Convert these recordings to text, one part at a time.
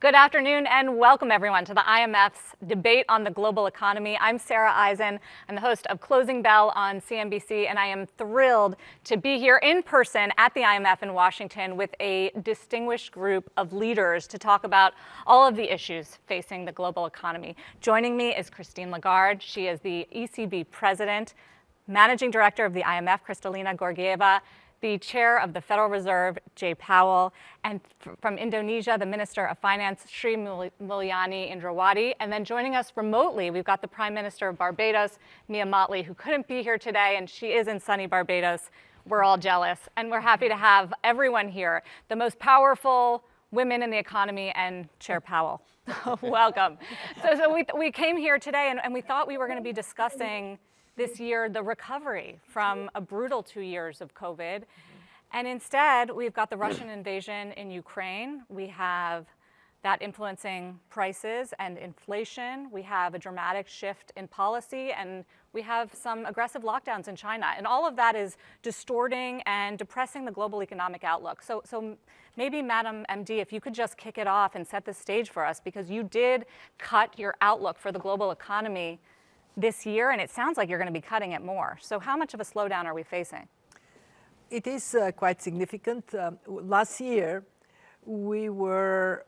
Good afternoon and welcome everyone to the IMF's debate on the global economy. I'm Sara Eisen. I'm the host of Closing Bell on CNBC, and I am thrilled to be here in person at the IMF in Washington with a distinguished group of leaders to talk about all of the issues facing the global economy. Joining me is Christine Lagarde. She is the ECB president, managing director of the IMF, Kristalina Georgieva, the chair of the Federal Reserve, Jay Powell, and from Indonesia, the Minister of Finance, Sri Mulyani Indrawati. And then joining us remotely, we've got the Prime Minister of Barbados, Mottley, who couldn't be here today, and she is in sunny Barbados. We're all jealous, and we're happy to have everyone here, the most powerful women in the economy, and Chair Powell. Welcome. So we came here today, and we thought we were going to be discussing this year the recovery from a brutal 2 years of COVID. And instead, we've got the Russian invasion in Ukraine. We have that influencing prices and inflation. We have a dramatic shift in policy, and we have some aggressive lockdowns in China. And all of that is distorting and depressing the global economic outlook. So maybe, Madam MD, if you could just kick it off and set the stage for us, because you did cut your outlook for the global economy this year, and it sounds like you're going to be cutting it more. So how much of a slowdown are we facing? It is quite significant. Last year, we were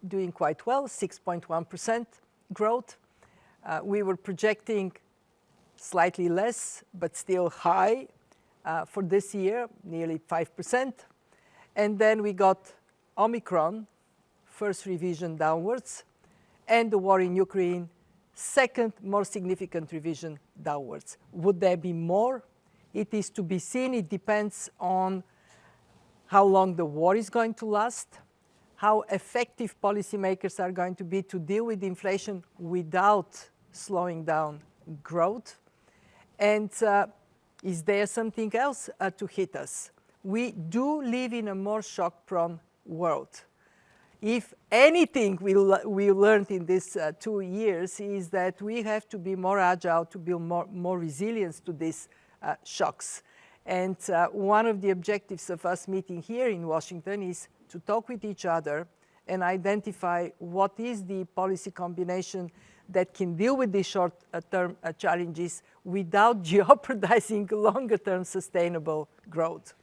doing quite well, 6.1% growth. We were projecting slightly less, but still high for this year, nearly 5%. And then we got Omicron, first revision downwards, and the war in Ukraine, second, more significant revision downwards. Would there be more? It is to be seen. It depends on how long the war is going to last, how effective policymakers are going to be to deal with inflation without slowing down growth. And is there something else to hit us? We do live in a more shock-prone world. If anything we learned in these 2 years is that we have to be more agile to build more resilience to these shocks. And one of the objectives of us meeting here in Washington is to talk with each other and identify what is the policy combination that can deal with these short-term challenges without jeopardizing longer-term sustainable growth.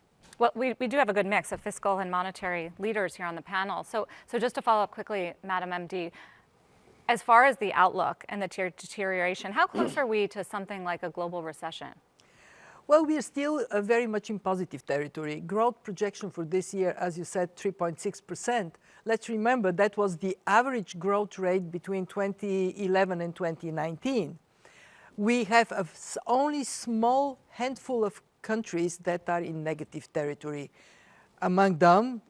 Well, we do have a good mix of fiscal and monetary leaders here on the panel. So just to follow up quickly, Madam MD, as far as the outlook and the deterioration, how close are we to something like a global recession? Well, we are still very much in positive territory. Growth projection for this year, as you said, 3.6%. Let's remember that was the average growth rate between 2011 and 2019. We have only small handful of countries that are in negative territory. Among them,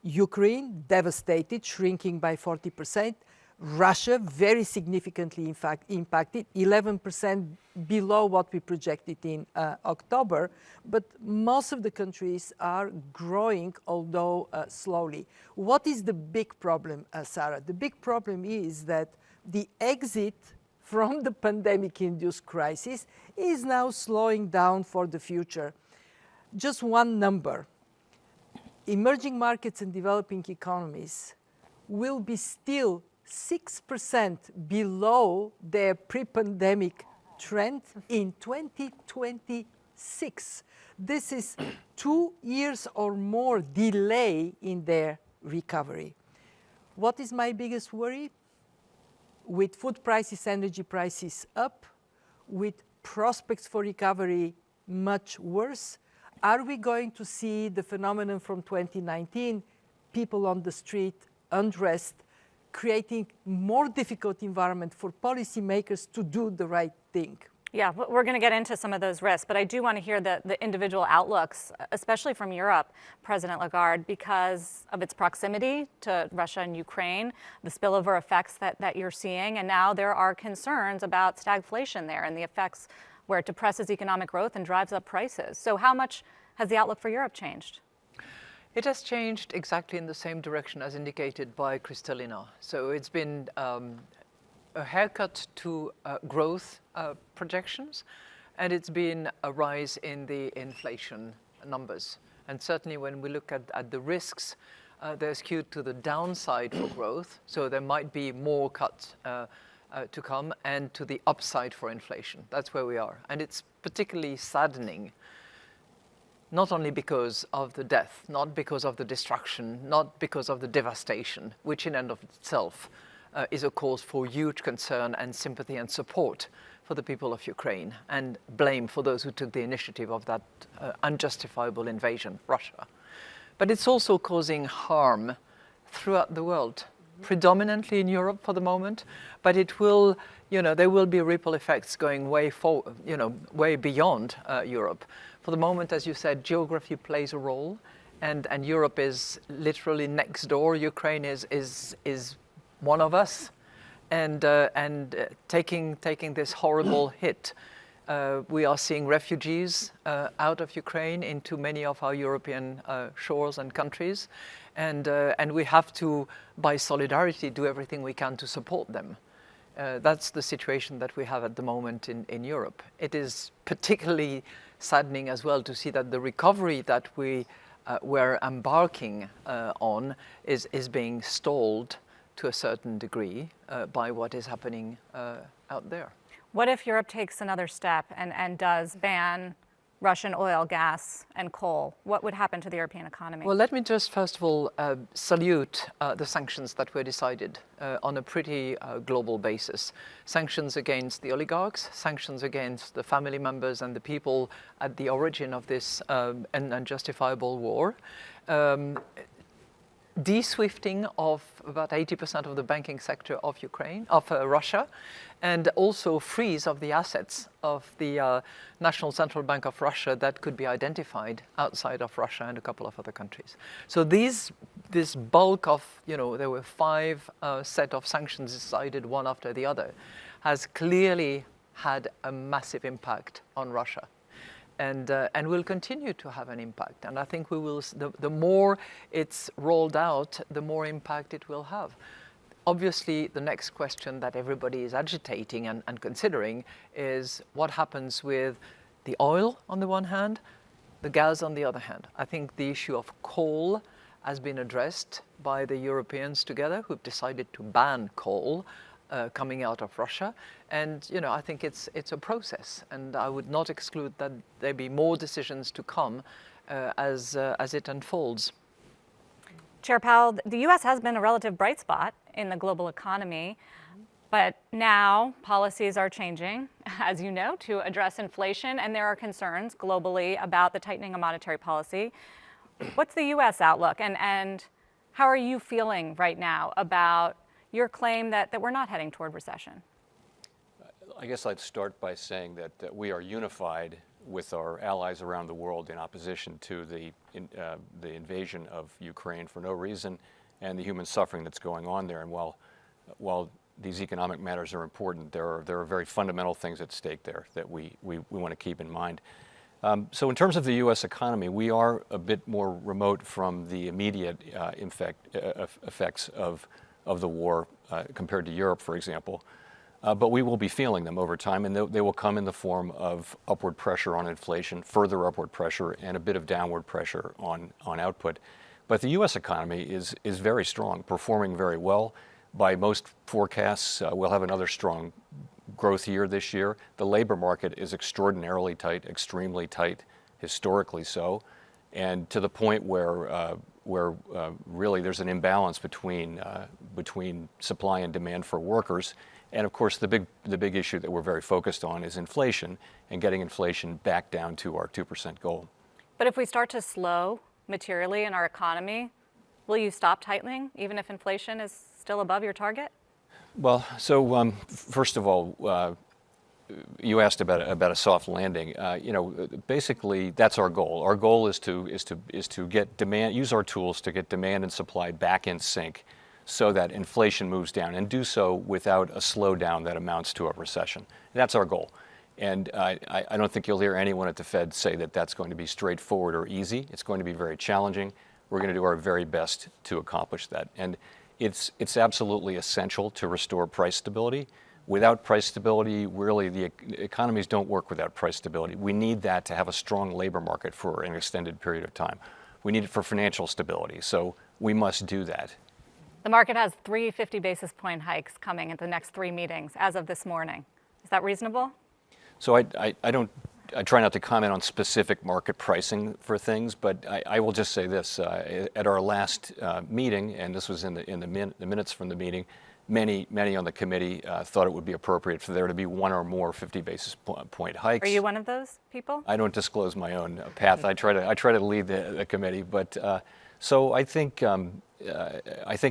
Ukraine, devastated, shrinking by 40%. Russia, very significantly, in fact, impacted, 11% below what we projected in October. But most of the countries are growing, although slowly. What is the big problem, Sara? The big problem is that the exit from the pandemic-induced crisis is now slowing down for the future. Just one number. Emerging markets and developing economies will be still 6% below their pre-pandemic trend in 2026. This is 2 years or more delay in their recovery. What is my biggest worry? With food prices, energy prices up, with prospects for recovery much worse, are we going to see the phenomenon from 2019, people on the street, unrest, creating more difficult environment for policymakers to do the right thing? Yeah, we're going to get into some of those risks, but I do want to hear the individual outlooks, especially from Europe, President Lagarde, because of its proximity to Russia and Ukraine, the spillover effects that you're seeing, and now there are concerns about stagflation there and the effects where it depresses economic growth and drives up prices. So how much has the outlook for Europe changed? It has changed exactly in the same direction as indicated by Kristalina. So it's been a haircut to growth projections, and it's been a rise in the inflation numbers. And certainly when we look at the risks, they're skewed to the downside for growth. So there might be more cuts to come, and to the upside for inflation. That's where we are. And it's particularly saddening, not only because of the death, not because of the destruction, not because of the devastation, which in and of itself is a cause for huge concern and sympathy and support for the people of Ukraine, and blame for those who took the initiative of that unjustifiable invasion, Russia. But it's also causing harm throughout the world, predominantly in Europe for the moment, but it will, there will be ripple effects going way beyond Europe. For the moment, as you said, geography plays a role, and Europe is literally next door. Ukraine is one of us, and taking this horrible hit. We are seeing refugees out of Ukraine into many of our European shores and countries, and we have to, by solidarity, do everything we can to support them. That's the situation that we have at the moment in Europe. It is particularly saddening as well to see that the recovery that we were embarking on is being stalled to a certain degree by what is happening out there. What if Europe takes another step and does ban Russian oil, gas, and coal? What would happen to the European economy? Well, let me just first of all salute the sanctions that were decided on a pretty global basis. Sanctions against the oligarchs, sanctions against the family members and the people at the origin of this unjustifiable war. De-swifting of about 80% of the banking sector of Russia, and also freeze of the assets of the National Central Bank of Russia that could be identified outside of Russia and a couple of other countries. So this bulk of, there were 5 set of sanctions decided one after the other, has clearly had a massive impact on Russia. And will continue to have an impact. And I think we will. The more it's rolled out, the more impact it will have. Obviously, the next question that everybody is agitating and considering is what happens with the oil on the one hand, the gas on the other hand. I think the issue of coal has been addressed by the Europeans together, who've decided to ban coal coming out of Russia, and I think it's a process, and I would not exclude that there be more decisions to come as it unfolds. Chair Powell, the U.S. has been a relative bright spot in the global economy, but now policies are changing, as you know, to address inflation, and there are concerns globally about the tightening of monetary policy. What's the U.S. outlook, and how are you feeling right now about your claim that we're not heading toward recession? I guess I'd start by saying that we are unified with our allies around the world in opposition to the invasion of Ukraine for no reason, and the human suffering that's going on there. And while these economic matters are important, there are very fundamental things at stake there that we want to keep in mind. So in terms of the U.S. economy, we are a bit more remote from the immediate effects of the war compared to Europe, for example. But we will be feeling them over time, and they will come in the form of upward pressure on inflation, further upward pressure, and a bit of downward pressure on output. But the U.S. economy is very strong, performing very well. By most forecasts, we'll have another strong growth year this year. The labor market is extraordinarily tight, extremely tight, historically so, and to the point where really there's an imbalance between supply and demand for workers. And of course, the big issue that we're very focused on is inflation, and getting inflation back down to our 2% goal. But if we start to slow materially in our economy, will you stop tightening, even if inflation is still above your target? Well, so first of all, you asked about a soft landing. Basically, that's our goal. Our goal is to get demand, use our tools to get demand and supply back in sync, so that inflation moves down, and do so without a slowdown that amounts to a recession. That's our goal. And I don't think you'll hear anyone at the Fed say that that's going to be straightforward or easy. It's going to be very challenging. We're going to do our very best to accomplish that. And it's absolutely essential to restore price stability. Without price stability, really, the economies don't work without price stability. We need that to have a strong labor market for an extended period of time. We need it for financial stability. So we must do that. The market has 3 50 basis point hikes coming at the next 3 meetings as of this morning. Is that reasonable? So I try not to comment on specific market pricing for things, but I will just say this. At our last meeting, and this was in the minutes from the meeting, many on the committee thought it would be appropriate for there to be one or more 50 basis point hikes. Are you one of those people? I don't disclose my own path. I try to lead the committee, but so I think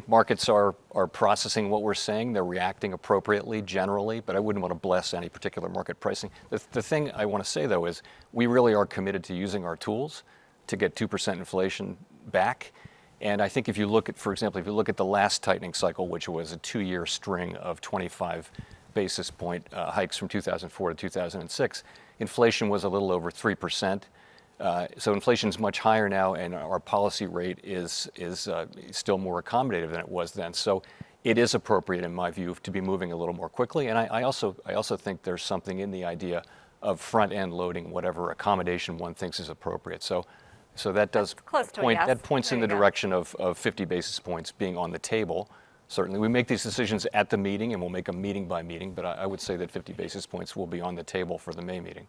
markets are processing what we're saying. They're reacting appropriately generally, but I wouldn't want to bless any particular market pricing. The thing I want to say though is we really are committed to using our tools to get 2% inflation back. And I think if you look at, for example, if you look at the last tightening cycle, which was a 2-year string of 25 basis point hikes from 2004 to 2006, inflation was a little over 3%. So inflation is much higher now, and our policy rate is still more accommodative than it was then. So it is appropriate, in my view, to be moving a little more quickly. And I also think there's something in the idea of front-end loading whatever accommodation one thinks is appropriate. So that does point, that points in the direction of 50 basis points being on the table. Certainly, we make these decisions at the meeting, and we'll make them meeting by meeting. But I would say that 50 basis points will be on the table for the May meeting.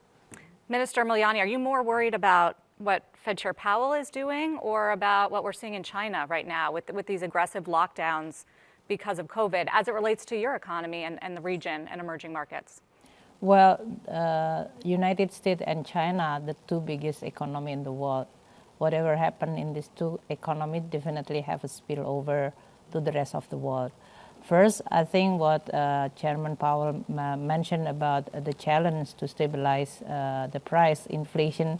Minister Mulyani, are you more worried about what Fed Chair Powell is doing or about what we're seeing in China right now with these aggressive lockdowns because of COVID as it relates to your economy and the region and emerging markets? Well, United States and China, the two biggest economies in the world. Whatever happened in these two economies definitely have a spillover to the rest of the world. First, I think what Chairman Powell mentioned about the challenge to stabilize the price inflation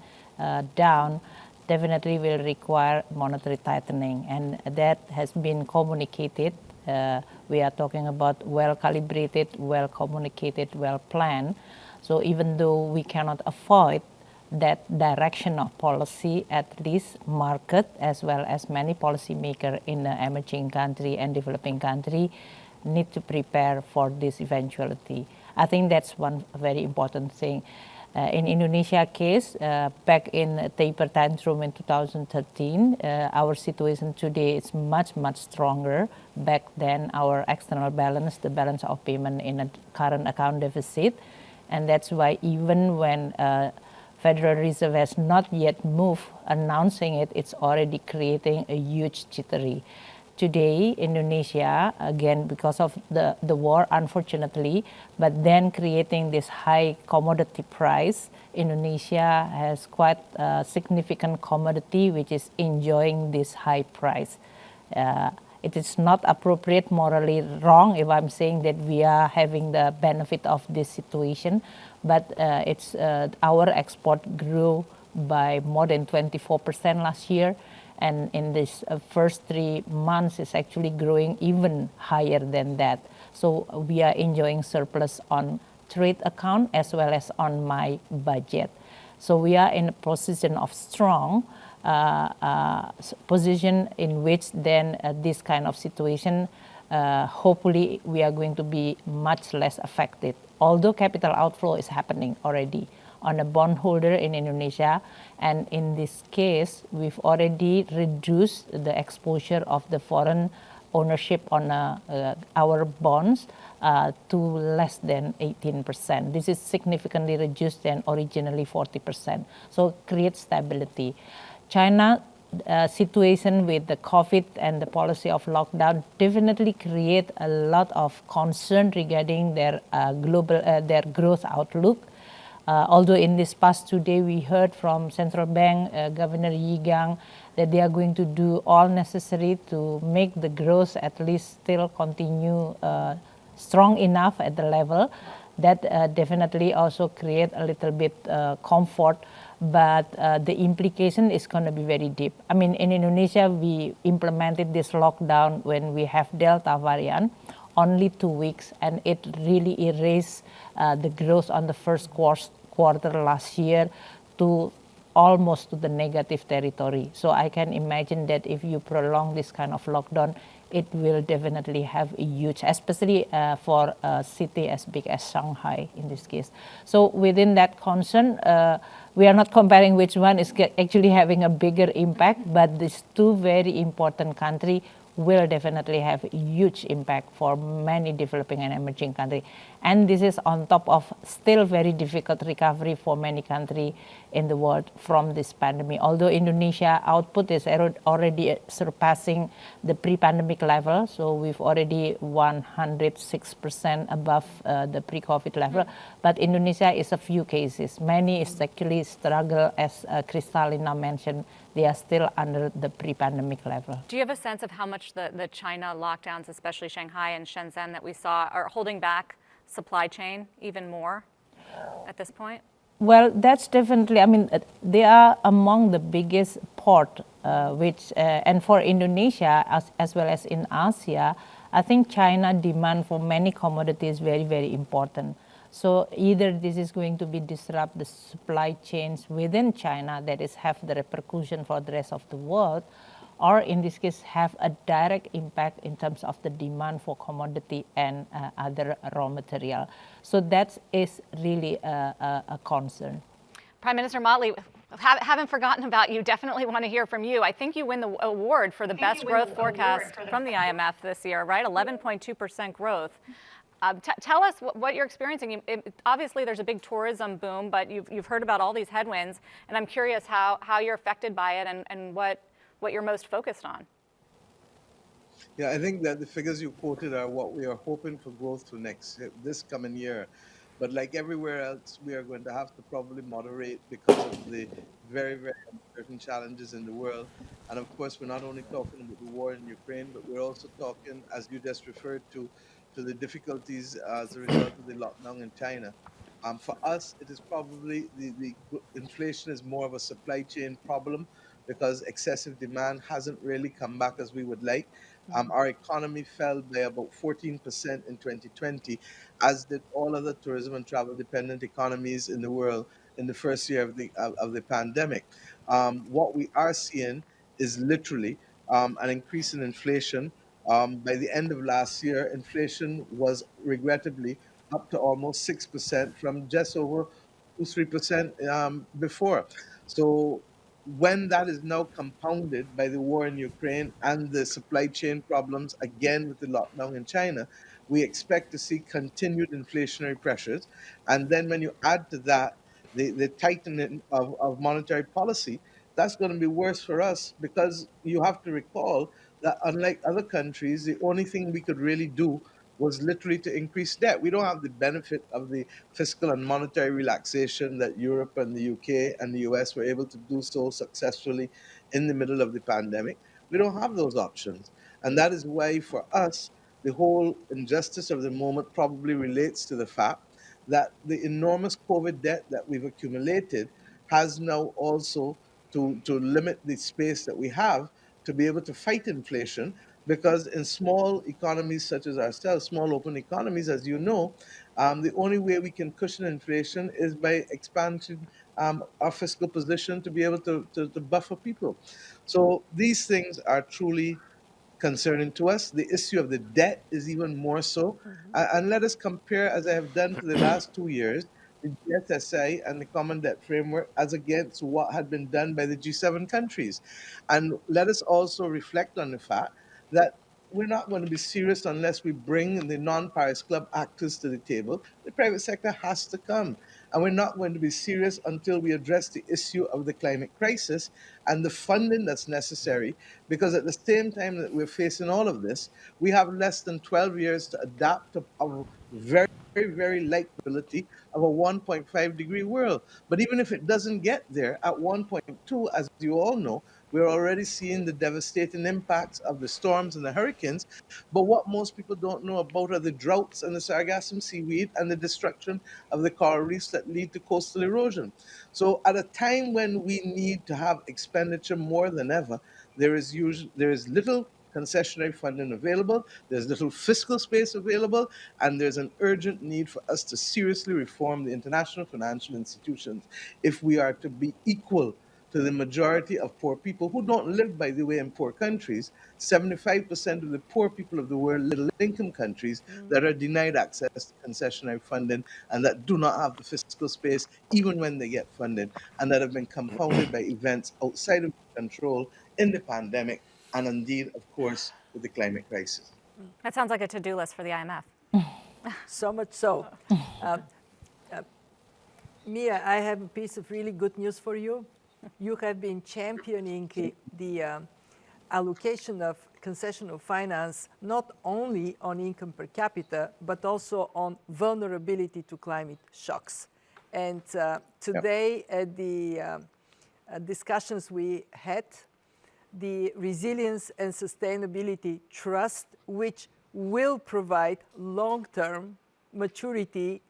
down definitely will require monetary tightening, and that has been communicated. We are talking about well-calibrated, well-communicated, well-planned. So even though we cannot avoid that direction of policy, at least market as well as many policymakers in the emerging country and developing country need to prepare for this eventuality. I think that's one very important thing. In Indonesia case, back in taper tantrum in 2013, our situation today is much stronger. Back then, our external balance, the balance of payment in a current account deficit, and that's why even when Federal Reserve has not yet moved announcing it, it's already creating a huge jittery. Today, Indonesia, again, because of the war, unfortunately, but then creating this high commodity price, Indonesia has quite a significant commodity which is enjoying this high price. It is not appropriate, morally wrong if I'm saying that we are having the benefit of this situation, but it's our export grew by more than 24% last year. And in this first 3 months, it's actually growing even higher than that. So we are enjoying surplus on trade account as well as on my budget. So we are in a position of strong position in which then this kind of situation, hopefully we are going to be much less affected. Although capital outflow is happening already on a bondholder in Indonesia, and in this case, we've already reduced the exposure of the foreign ownership on our bonds to less than 18%. This is significantly reduced than originally 40%. So create stability. China situation with the COVID and the policy of lockdown definitely create a lot of concern regarding their their growth outlook. Although in this past 2 days we heard from Central Bank Governor Yi Gang that they are going to do all necessary to make the growth at least still continue strong enough at the level. That definitely also create a little bit comfort, but the implication is going to be very deep. I mean, in Indonesia, we implemented this lockdown when we have Delta variant, only 2 weeks, and it really erased the growth on the first quarter last year to almost to the negative territory. So I can imagine that if you prolong this kind of lockdown, it will definitely have a huge, especially for a city as big as Shanghai in this case. So within that concern, we are not comparing which one is actually having a bigger impact, but these two very important countries will definitely have a huge impact for many developing and emerging countries. And this is on top of still very difficult recovery for many countries in the world from this pandemic. Although Indonesia output is already surpassing the pre-pandemic level, so we've already 106% above the pre-COVID level. But Indonesia is a few cases. Many is actually struggle, as Kristalina mentioned, they are still under the pre-pandemic level. Do you have a sense of how much the China lockdowns, especially Shanghai and Shenzhen that we saw, are holding back supply chain even more at this point? Well, that's definitely, I mean, they are among the biggest port, and for Indonesia, as well as in Asia, I think China demand for many commodities very, very important. So either this is going to be disrupt the supply chains within China, that is have the repercussion for the rest of the world, or in this case have a direct impact in terms of the demand for commodity and other raw material. So that is really a concern. Prime Minister Mottley, haven't forgotten about you. Definitely want to hear from you. I think you win the award for the best growth forecast from the IMF this year, right? 11.2% growth. Tell us what you're experiencing. Obviously, there's a big tourism boom, but you've heard about all these headwinds, and I'm curious how you're affected by it and what you're most focused on. Yeah, I think that the figures you quoted are what we are hoping for growth for this coming year. But like everywhere else, we are going to have to probably moderate because of the very, very uncertain challenges in the world. And of course, we're not only talking about the war in Ukraine, but we're also talking, as you just referred to the difficulties as a result of the lockdown in China. For us, it is probably the inflation is more of a supply chain problem because excessive demand hasn't really come back as we would like. Our economy fell by about 14% in 2020, as did all other tourism and travel dependent economies in the world in the first year of the pandemic. What we are seeing is literally an increase in inflation. By the end of last year, inflation was regrettably up to almost 6% from just over 3% before. So when that is now compounded by the war in Ukraine and the supply chain problems, again with the lockdown in China, we expect to see continued inflationary pressures. And then when you add to that the tightening of monetary policy, that's going to be worse for us because you have to recall that unlike other countries, the only thing we could really do was literally to increase debt. We don't have the benefit of the fiscal and monetary relaxation that Europe and the UK and the US were able to do so successfully in the middle of the pandemic. We don't have those options. And that is why for us, the whole injustice of the moment probably relates to the fact that the enormous COVID debt that we've accumulated has now also to limit the space that we have to be able to fight inflation, because in small economies such as ourselves, small open economies, as you know, the only way we can cushion inflation is by expanding our fiscal position to be able to buffer people. So these things are truly concerning to us. The issue of the debt is even more so. And let us compare, as I have done for the last 2 years, the GSSI and the Common Debt Framework as against what had been done by the G7 countries. And let us also reflect on the fact that we're not going to be serious unless we bring the non-Paris Club actors to the table. The private sector has to come. And we're not going to be serious until we address the issue of the climate crisis and the funding that's necessary, because at the same time that we're facing all of this, we have less than 12 years to adapt to a very, very likability of a 1.5 degree world. But even if it doesn't get there at 1.2, as you all know, we're already seeing the devastating impacts of the storms and the hurricanes. But what most people don't know about are the droughts and the sargassum seaweed and the destruction of the coral reefs that lead to coastal erosion. So at a time when we need to have expenditure more than ever, there is little concessionary funding available, there's little fiscal space available, and there's an urgent need for us to seriously reform the international financial institutions if we are to be equal to the majority of poor people who don't live, by the way, in poor countries. 75% of the poor people of the world live in middle-income countries that are denied access to concessionary funding and that do not have the fiscal space even when they get funded, and that have been compounded by events outside of control in the pandemic and indeed, of course, with the climate crisis. That sounds like a to-do list for the IMF. So much so. Mia, I have a piece of really good news for you. You have been championing the allocation of concessional finance, not only on income per capita, but also on vulnerability to climate shocks. And today, at the discussions we had, the Resilience and Sustainability Trust, which will provide long-term maturity,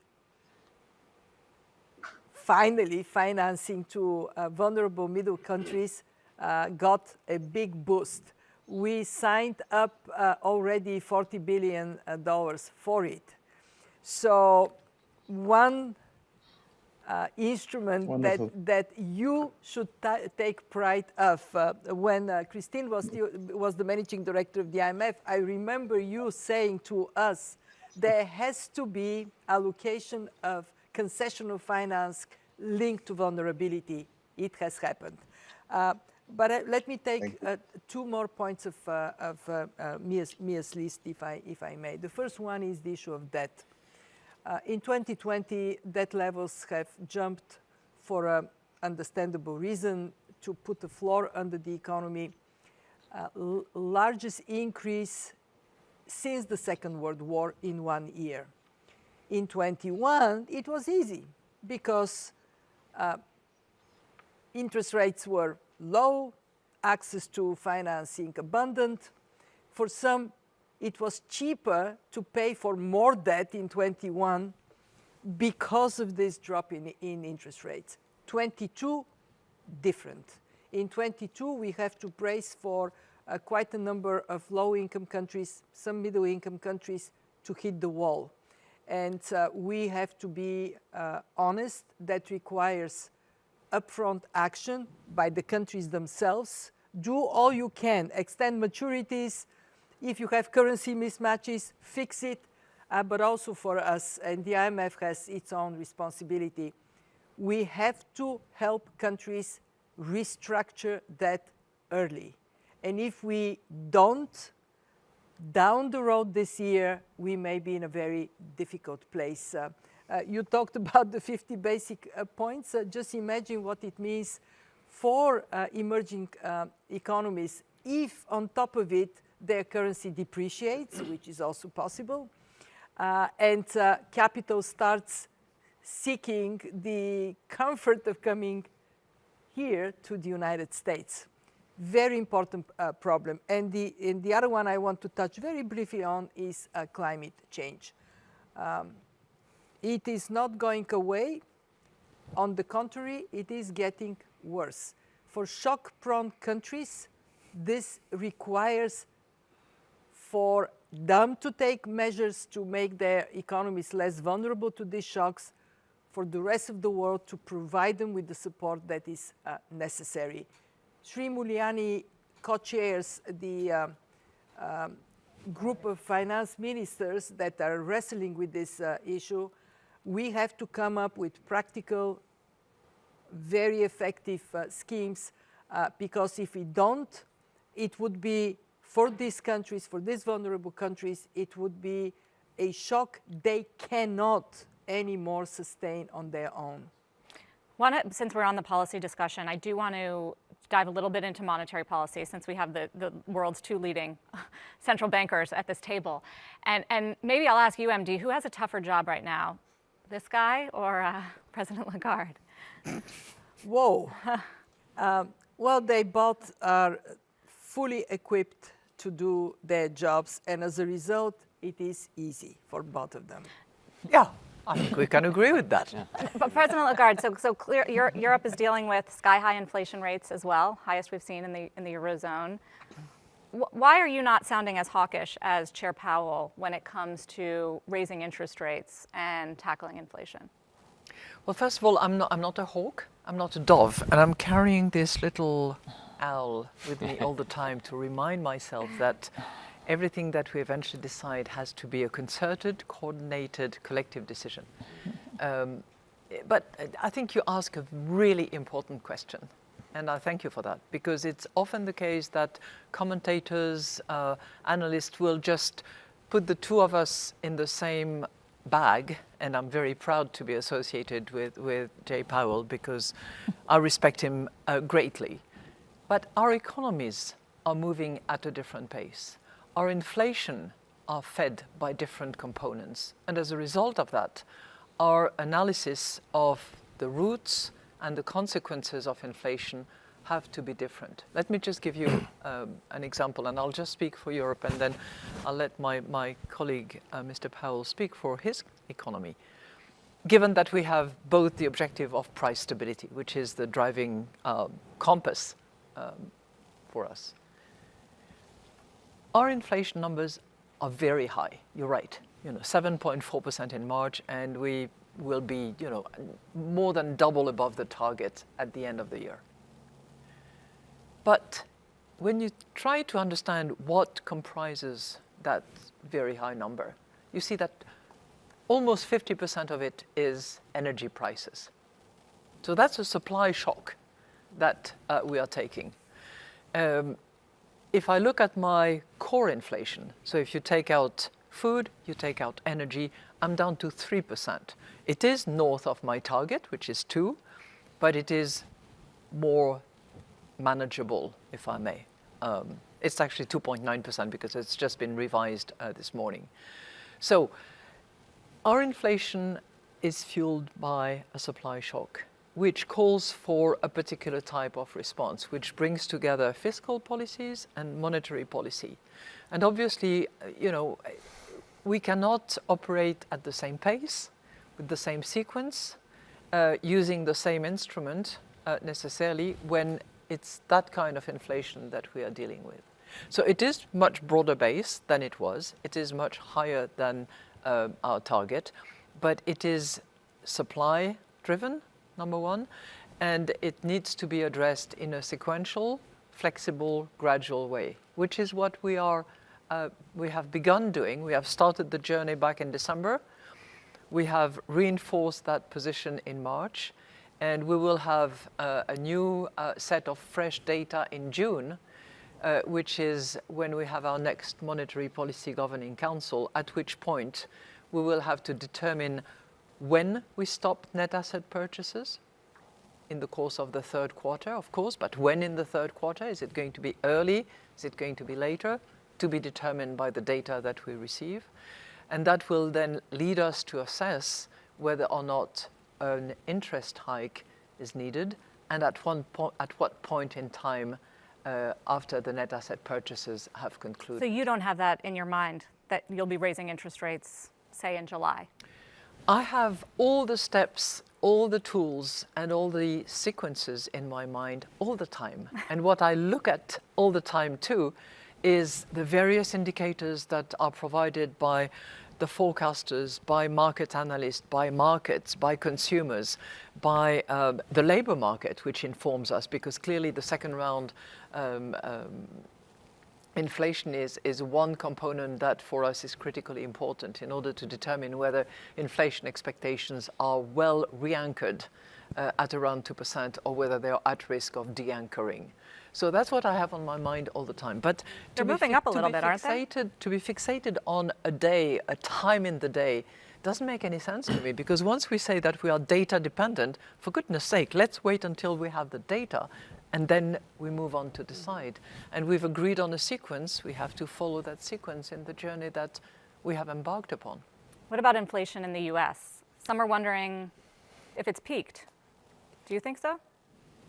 finally financing to vulnerable middle countries, got a big boost. We signed up already $40 billion for it. So one instrument that you should take pride of. When Christine was the managing director of the IMF, I remember you saying to us, there has to be allocation of concessional finance linked to vulnerability. It has happened. But let me take two more points of Mia's list, if I may. The first one is the issue of debt. In 2020, debt levels have jumped for an understandable reason, to put a floor under the economy. Largest increase since the Second World War in 1 year. In 21, it was easy because interest rates were low, access to financing abundant. For some, it was cheaper to pay for more debt in 21 because of this drop in interest rates. 22, different. In 22, we have to brace for quite a number of low-income countries, some middle-income countries, to hit the wall. And we have to be honest, that requires upfront action by the countries themselves. Do all you can, extend maturities. If you have currency mismatches, fix it, but also for us, and the IMF has its own responsibility. We have to help countries restructure debt early. And if we don't, down the road this year, we may be in a very difficult place. You talked about the 50 basic points. Just imagine what it means for emerging economies if, on top of it, their currency depreciates, which is also possible, and capital starts seeking the comfort of coming here to the United States. Very important problem. And the other one I want to touch very briefly on is climate change. It is not going away. On the contrary, it is getting worse. For shock-prone countries, this requires for them to take measures to make their economies less vulnerable to these shocks, for the rest of the world to provide them with the support that is necessary. Sri Mulyani co-chairs the group of finance ministers that are wrestling with this issue. We have to come up with practical, very effective schemes, because if we don't, it would be, for these countries, for these vulnerable countries, it would be a shock they cannot anymore sustain on their own. Since we're on the policy discussion, I do want to dive a little bit into monetary policy, since we have the world's two leading central bankers at this table. And maybe I'll ask you, MD, who has a tougher job right now, this guy or President Lagarde? Whoa. Well, they both are fully equipped to do their jobs, and as a result, it is easy for both of them. Yeah, I think we can agree with that. Yeah. But President Lagarde, so clear, Europe is dealing with sky-high inflation rates as well, highest we've seen in the Eurozone. Why are you not sounding as hawkish as Chair Powell when it comes to raising interest rates and tackling inflation? Well, first of all, I'm not a hawk. I'm not a dove, and I'm carrying this little owl with me all the time to remind myself that everything that we eventually decide has to be a concerted, coordinated, collective decision. But I think you ask a really important question, and I thank you for that, because it's often the case that commentators, analysts will just put the two of us in the same bag, and I'm very proud to be associated with Jay Powell because I respect him greatly. But our economies are moving at a different pace. Our inflation are fed by different components. And as a result of that, our analysis of the roots and the consequences of inflation have to be different. Let me just give you an example, and I'll just speak for Europe, and then I'll let my colleague, Mr. Powell, speak for his economy. Given that we have both the objective of price stability, which is the driving compass for us. Our inflation numbers are very high. You're right. 7.4% in March, and we will be, more than double above the target at the end of the year. But when you try to understand what comprises that very high number, you see that almost 50% of it is energy prices. So that's a supply shock that we are taking. If I look at my core inflation, so if you take out food, you take out energy, I'm down to 3%. It is north of my target, which is 2%, but it is more manageable, if I may. It's actually 2.9% because it's just been revised this morning. So our inflation is fueled by a supply shock, which calls for a particular type of response, which brings together fiscal policies and monetary policy. And obviously, we cannot operate at the same pace, with the same sequence, using the same instrument necessarily when it's that kind of inflation that we are dealing with. So it is much broader based than it was. It is much higher than our target, but it is supply driven, number one, and it needs to be addressed in a sequential, flexible, gradual way, which is what we have begun doing. We have started the journey back in December. We have reinforced that position in March, and we will have a new set of fresh data in June, which is when we have our next Monetary Policy Governing Council, at which point we will have to determine when we stop net asset purchases in the course of the third quarter, of course, but when in the third quarter? Is it going to be early? Is it going to be later? To be determined by the data that we receive. And that will then lead us to assess whether or not an interest hike is needed, and at what point in time after the net asset purchases have concluded. So you don't have that in your mind, that you'll be raising interest rates, say, in July? I have all the steps, all the tools, and all the sequences in my mind all the time. And what I look at all the time too is the various indicators that are provided by the forecasters, by market analysts, by markets, by consumers, by the labor market, which informs us, because clearly the second round inflation is one component that for us is critically important in order to determine whether inflation expectations are well re-anchored at around 2% or whether they are at risk of de-anchoring. So that's what I have on my mind all the time. But they're moving up a little bit, aren't they? To be fixated on a day, a time in the day, doesn't make any sense to me, because once we say that we are data dependent, for goodness sake, let's wait until we have the data and then we move on to decide. And we've agreed on a sequence. We have to follow that sequence in the journey that we have embarked upon. What about inflation in the US? Some are wondering if it's peaked. Do you think so?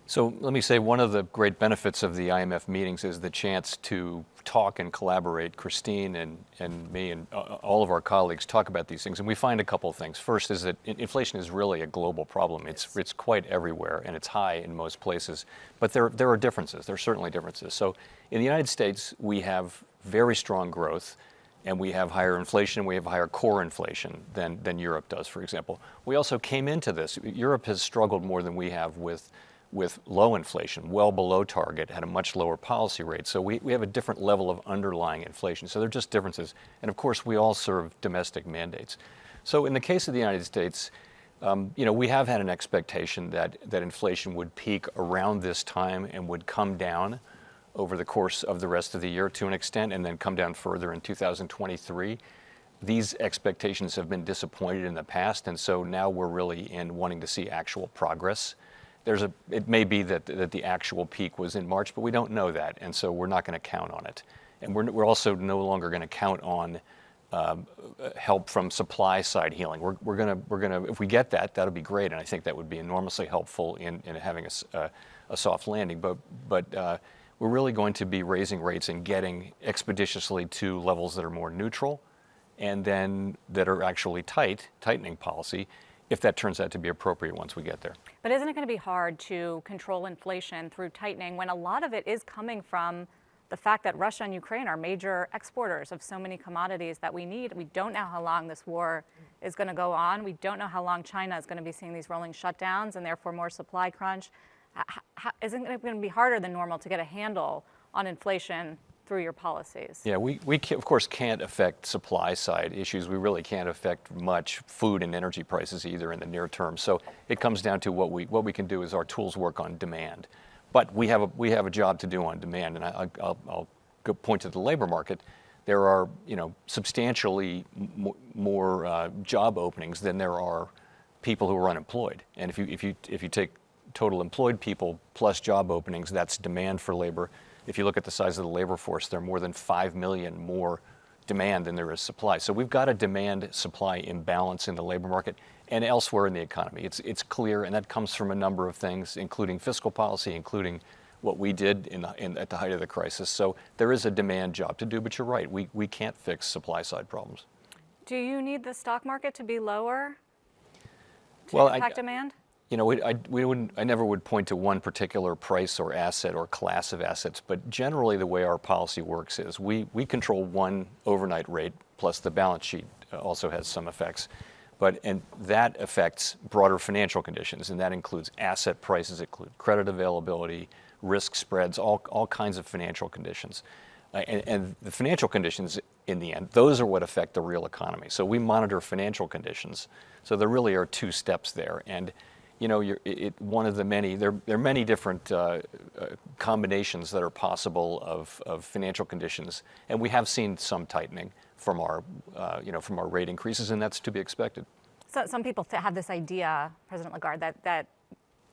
So let me say one of the great benefits of the IMF meetings is the chance to talk and collaborate. Christine and me and all of our colleagues talk about these things, and we find a couple of things. First is that inflation is really a global problem. It's quite everywhere, and it's high in most places. But there are differences. There are certainly differences. So in the United States, we have very strong growth, and we have higher inflation, we have higher core inflation than Europe does, for example. We also came into this, Europe has struggled more than we have with low inflation, well below target, had a much lower policy rate. So we have a different level of underlying inflation. So they're just differences. And of course, we all serve domestic mandates. So in the case of the United States, we have had an expectation that inflation would peak around this time and would come down over the course of the rest of the year to an extent, and then come down further in 2023. These expectations have been disappointed in the past, and so now we're really in wanting to see actual progress. It may be that the actual peak was in March, but we don't know that, and so we're not going to count on it. And we're also no longer going to count on help from supply side healing. We're gonna if we get that, that'll be great, and I think that would be enormously helpful in having a soft landing. But we're really going to be raising rates and getting expeditiously to levels that are more neutral, and then that are actually tightening policy, if that turns out to be appropriate once we get there. But isn't it going to be hard to control inflation through tightening when a lot of it is coming from the fact that Russia and Ukraine are major exporters of so many commodities that we need? We don't know how long this war is going to go on. We don't know how long China is going to be seeing these rolling shutdowns and therefore more supply crunch. Isn't it going to be harder than normal to get a handle on inflation through your policies? Yeah, we of course can't affect supply side issues. We really can't affect much food and energy prices either in the near term. So it comes down to what we can do is our tools work on demand. But we have a job to do on demand, and I'll go point to the labor market. There are substantially more job openings than there are people who are unemployed. And if you take total employed people plus job openings, that's demand for labor. If you look at the size of the labor force, there are more than 5 million more demand than there is supply. So we've got a demand-supply imbalance in the labor market and elsewhere in the economy. It's clear, and that comes from a number of things, including fiscal policy, including what we did at the height of the crisis. So there is a demand job to do, but you're right, we can't fix supply-side problems. Do you need the stock market to be lower to impact demand? I never would point to one particular price or asset or class of assets, but generally the way our policy works is we control one overnight rate, plus the balance sheet also has some effects. And that affects broader financial conditions, and that includes asset prices, credit availability, risk spreads, all kinds of financial conditions. And the financial conditions, in the end, those are what affect the real economy. So we monitor financial conditions. So there really are two steps there. And one of the many, there are many different combinations that are possible of financial conditions, and we have seen some tightening from our rate increases, and that's to be expected. So some people have this idea, President Lagarde, that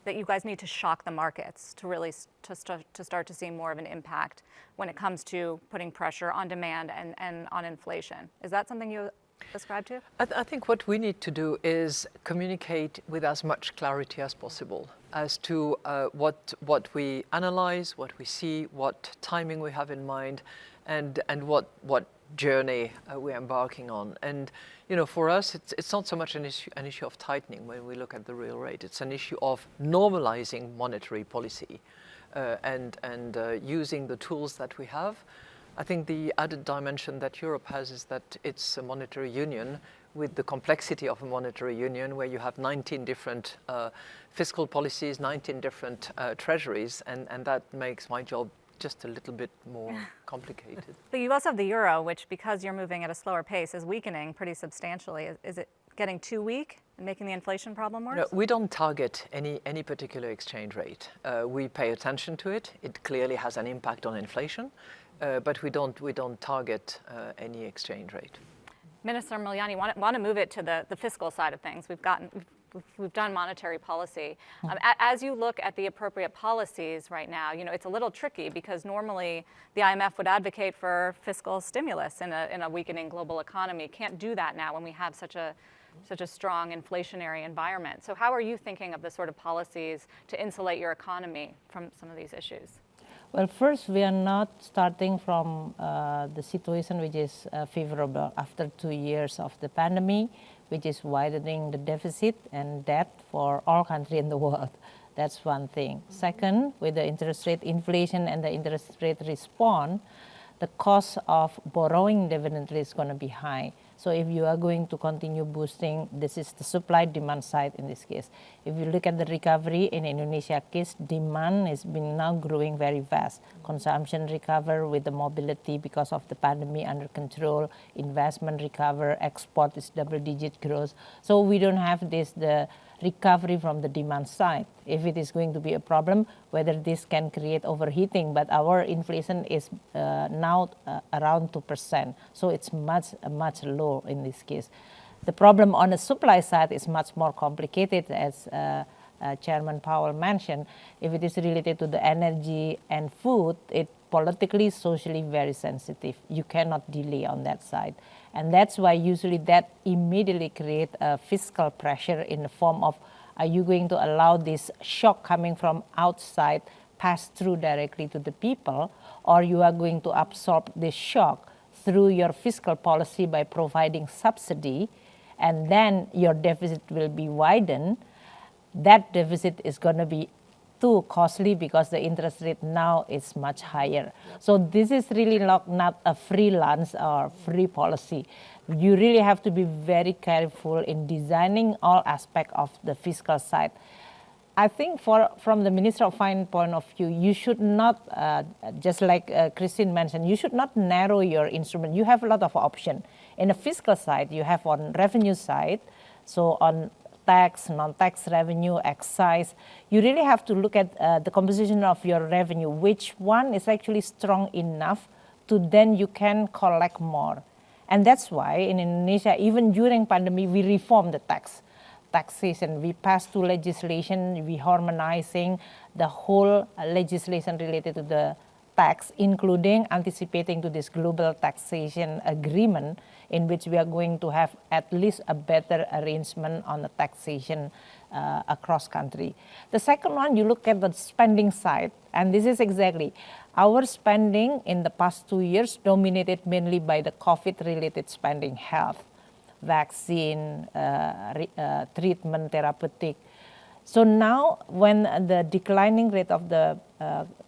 you guys need to shock the markets to really to start to see more of an impact when it comes to putting pressure on demand and on inflation. Is that something you ascribe to? I think what we need to do is communicate with as much clarity as possible as to what we analyze, what we see, what timing we have in mind, and what journey we're embarking on. And for us, it's not so much an issue of tightening when we look at the real rate. It's an issue of normalizing monetary policy and using the tools that we have. I think the added dimension that Europe has is that it's a monetary union with the complexity of a monetary union where you have 19 different fiscal policies, 19 different treasuries, and that makes my job just a little bit more complicated. But you also have the euro, which, because you're moving at a slower pace, is weakening pretty substantially. Is it getting too weak and making the inflation problem worse? No, we don't target any particular exchange rate. We pay attention to it. It clearly has an impact on inflation. But we don't target any exchange rate. Minister Mulyani, want to move it to the fiscal side of things. We've done monetary policy. As you look at the appropriate policies right now, it's a little tricky because normally the IMF would advocate for fiscal stimulus in a weakening global economy. Can't do that now when we have such a strong inflationary environment. So how are you thinking of the sort of policies to insulate your economy from some of these issues? Well, first, we are not starting from the situation which is favorable after 2 years of the pandemic, which is widening the deficit and debt for all countries in the world. That's one thing. Second, with the interest rate inflation and the interest rate response, the cost of borrowing definitely is going to be high. So if you are going to continue boosting, this is the supply demand side in this case. If you look at the recovery in Indonesia case, demand has been now growing very fast. Consumption recover with the mobility because of the pandemic under control, investment recover, export is double-digit growth. So we don't have the recovery from the demand side. If it is going to be a problem, whether this can create overheating, but our inflation is now around 2%, so it's much low in this case. The problem on the supply side is much more complicated, as Chairman Powell mentioned. If it is related to the energy and food, it politically, socially very sensitive. You cannot delay on that side. And that's why usually that immediately create a fiscal pressure in the form of, are you going to allow this shock coming from outside pass through directly to the people, or you are going to absorb this shock through your fiscal policy by providing subsidy, and then your deficit will be widened. That deficit is going to be too costly because the interest rate now is much higher. So this is really not a free lunch or free policy. You really have to be very careful in designing all aspects of the fiscal side. I think from the Minister of Finance point of view, you should not, just like Christine mentioned, you should not narrow your instrument. You have a lot of options. In the fiscal side, you have on revenue side, so on tax, non-tax revenue, excise. You really have to look at the composition of your revenue, which one is actually strong enough to then you can collect more. And that's why in Indonesia, even during pandemic, we reformed the taxation. We passed through legislation, we harmonizing the whole legislation related to the tax, including anticipating to this global taxation agreement, in which we are going to have at least a better arrangement on the taxation across country. The second one, you look at the spending side, and this is exactly our spending in the past 2 years dominated mainly by the COVID-related spending, health, vaccine, treatment, therapeutic. So now when the declining rate of the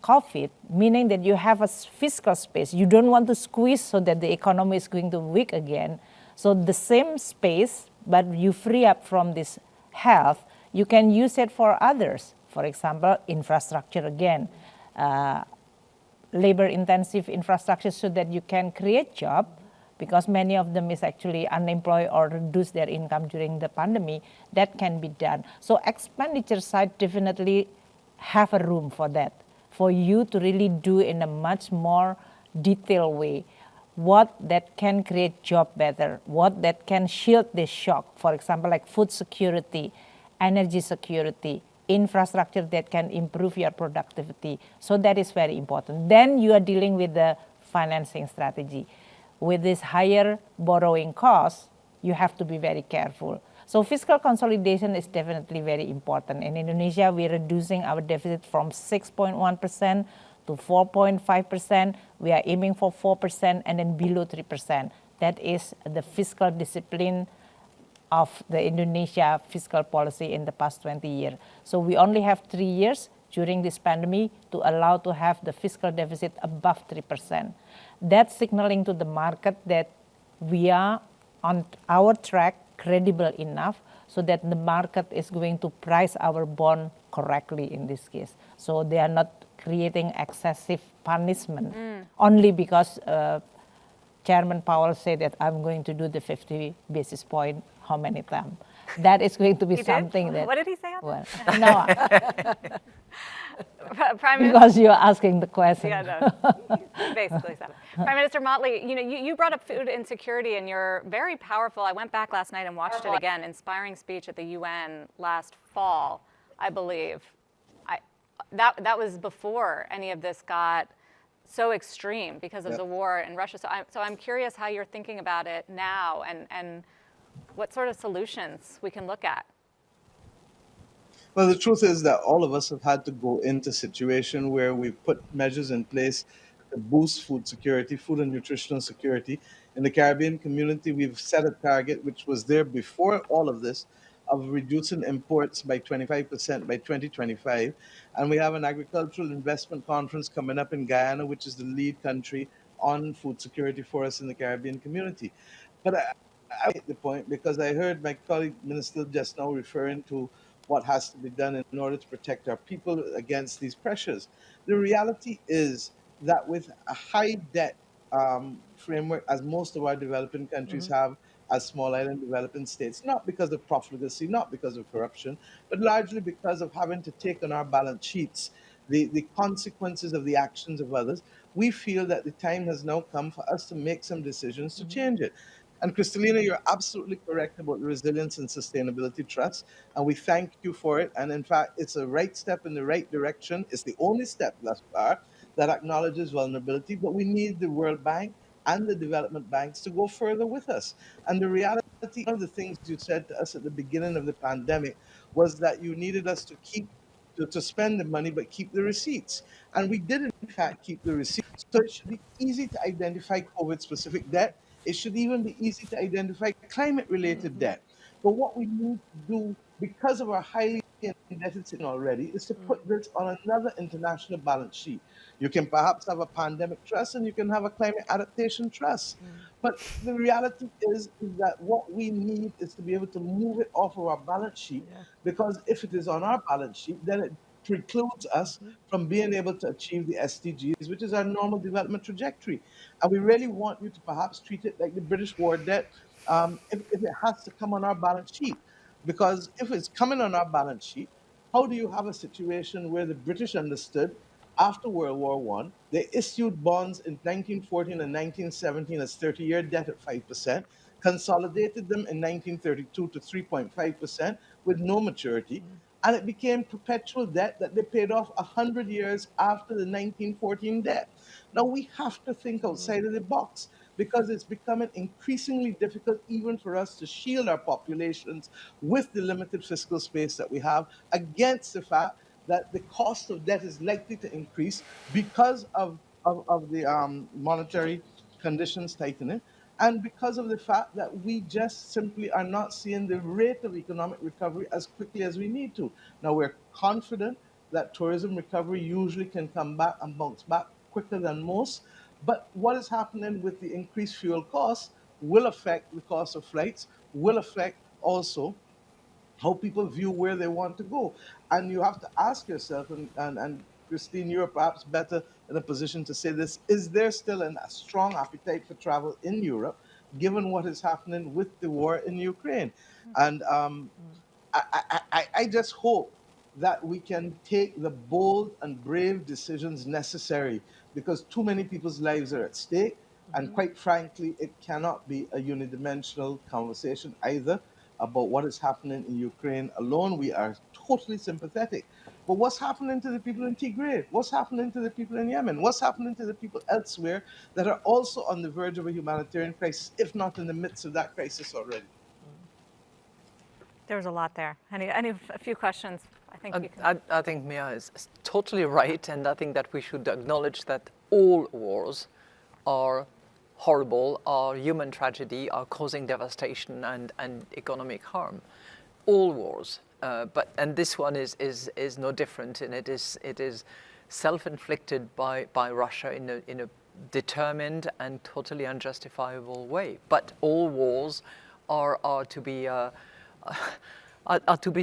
COVID, meaning that you have a fiscal space, you don't want to squeeze so that the economy is going to weak again. So the same space, but you free up from this health, you can use it for others. For example, infrastructure again, labor-intensive infrastructure so that you can create job, because many of them is actually unemployed or reduce their income during the pandemic. That can be done. So expenditure side definitely have a room for that, for you to really do in a much more detailed way. What that can create job better, what that can shield this shock. For example, like food security, energy security, infrastructure that can improve your productivity. So that is very important. Then you are dealing with the financing strategy. With this higher borrowing costs, you have to be very careful. So fiscal consolidation is definitely very important. In Indonesia, we're reducing our deficit from 6.1% to 4.5%. We are aiming for 4% and then below 3%. That is the fiscal discipline of the Indonesia fiscal policy in the past 20 years. So we only have 3 years during this pandemic to allow to have the fiscal deficit above 3%. That's signaling to the market that we are on our track, credible enough, so that the market is going to price our bond correctly in this case. So they are not creating excessive punishment only because Chairman Powell said that I'm going to do the 50 basis point how many times. That is going to be something that... What did he say? Well, no. Prime Minister, because you're asking the question. Yeah, no, basically said it. Prime Minister Mottley, you brought up food insecurity, and you're very powerful. I went back last night and watched it again. Inspiring speech at the UN last fall, I believe. That was before any of this got so extreme because of the war in Russia. So I'm curious how you're thinking about it now, and what sort of solutions we can look at. Well, the truth is that all of us have had to go into a situation where we've put measures in place to boost food security, food and nutritional security. In the Caribbean community, we've set a target, which was there before all of this, of reducing imports by 25% by 2025. And we have an agricultural investment conference coming up in Guyana, which is the lead country on food security for us in the Caribbean community. But I make the point because I heard my colleague Minister just now referring to what has to be done in order to protect our people against these pressures. The reality is that with a high debt framework, as most of our developing countries have, as small island developing states, not because of profligacy, not because of corruption, but largely because of having to take on our balance sheets the consequences of the actions of others, we feel that the time has now come for us to make some decisions to change it. And Kristalina, you're absolutely correct about the Resilience and Sustainability Trust, and we thank you for it. And in fact, it's a right step in the right direction. It's the only step thus far that acknowledges vulnerability, but we need the World Bank and the development banks to go further with us. And the reality, one of the things you said to us at the beginning of the pandemic was that you needed us to keep to spend the money but keep the receipts. And we did in fact keep the receipts. So it should be easy to identify COVID specific debt. It should even be easy to identify climate related debt. But what we need to do, because of our highly indebted situation already, is to put this on another international balance sheet. You can perhaps have a pandemic trust and you can have a climate adaptation trust. But the reality is that what we need is to be able to move it off of our balance sheet, because if it is on our balance sheet, then it precludes us from being able to achieve the SDGs, which is our normal development trajectory. And we really want you to perhaps treat it like the British war debt, if it has to come on our balance sheet. Because if it's coming on our balance sheet, how do you have a situation where the British understood after World War One, they issued bonds in 1914 and 1917 as 30-year debt at 5%, consolidated them in 1932 to 3.5% with no maturity, and it became perpetual debt that they paid off 100 years after the 1914 debt. Now we have to think outside of the box because it's becoming increasingly difficult even for us to shield our populations with the limited fiscal space that we have against the fact that the cost of debt is likely to increase because of the monetary conditions tightening, and because of the fact that we just simply are not seeing the rate of economic recovery as quickly as we need to. Now, we're confident that tourism recovery usually can come back and bounce back quicker than most, but what is happening with the increased fuel costs will affect the cost of flights, will affect also how people view where they want to go. And you have to ask yourself, and Christine, you're perhaps better in a position to say this, is there still a strong appetite for travel in Europe, given what is happening with the war in Ukraine? And I just hope that we can take the bold and brave decisions necessary, because too many people's lives are at stake. And quite frankly, it cannot be a unidimensional conversation either about what is happening in Ukraine alone. We are totally sympathetic. But what's happening to the people in Tigray? What's happening to the people in Yemen? What's happening to the people elsewhere that are also on the verge of a humanitarian crisis, if not in the midst of that crisis already? There's a lot there. A few questions? I think you can. I think Mia is totally right, and I think that we should acknowledge that all wars are horrible, are human tragedy, are causing devastation and economic harm. All wars, and this one is no different, and it is self-inflicted by Russia in a determined and totally unjustifiable way. But all wars are to be